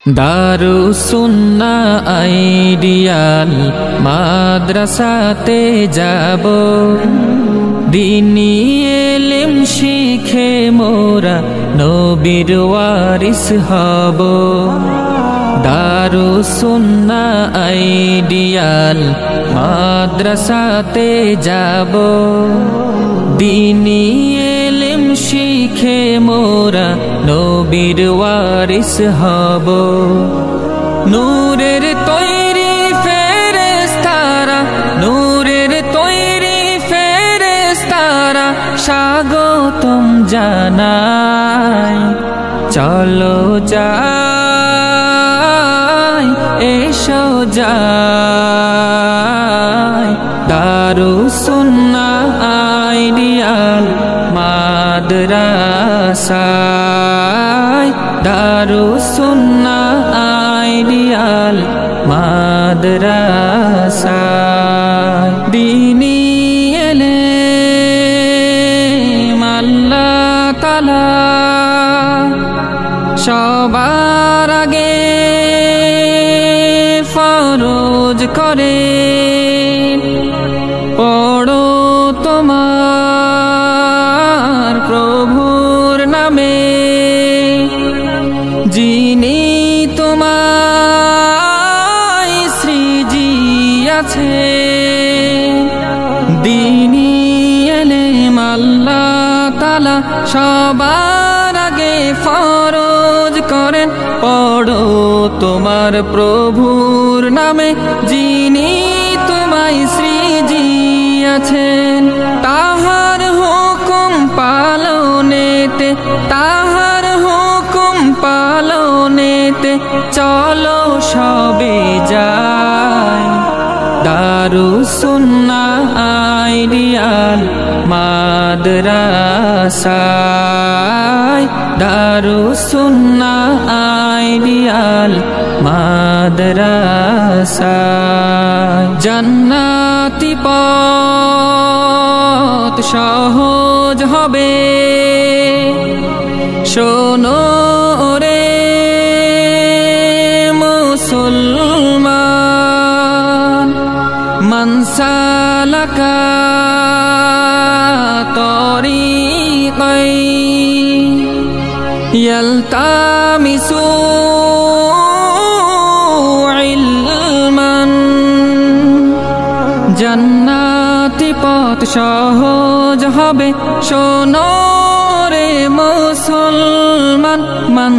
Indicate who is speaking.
Speaker 1: Darussunnah ideal মাদ্রাসাতে যাব, দ্বীনি ইলম শিখে মোরা নবীর ওয়ারিস হব। দারুসুন্নাহ আইডিয়াল মাদ্রাসাতে যাব, দ্বীনি ইলম শিখে মোরা নবীর ওয়ারিস হব। নূরের তৈরি ফেরেশতারা, নূরের তৈরি ফেরেশতারা স্বাগতম জানাই। চলো যাই, এসো যাই, দারুসুন্নাহ আইডিয়াল মাদ্রাসায়। দারুসুন্নাহ আইডিয়াল মাদ্রাসায়। দ্বীনি ইলম আল্লাহ তাআলা সবার আগে ফরজ করে, পড়ো তোমার প্রভুর নামে, যিনি তোমায় সৃজিয়াছে। দ্বীনি ইলম আল্লাহ তাআলা সবার আগে ফরজ করেন, পড়ো তোমার প্রভুর নামে, যিনি তোমায় সৃজিয়াছেন। তাহার হুকুম পালনেতে, তাহার হুকুম পালনেতে চলো সবে যাই। দারুসুন্নাহ আইডিয়াল মাদ্রাসায়। দারুসুন্নাহ আইডিয়াল মাদ্রাসায়। জান্নাতি পথ সহজ হবে, শোনো রে মুসলমান। মান সালাকা তরিকাই ইয়ালতামিসু ইলমান, জান্নাতি পথ সহজ হবে, শোনো রে মুসলমান। মান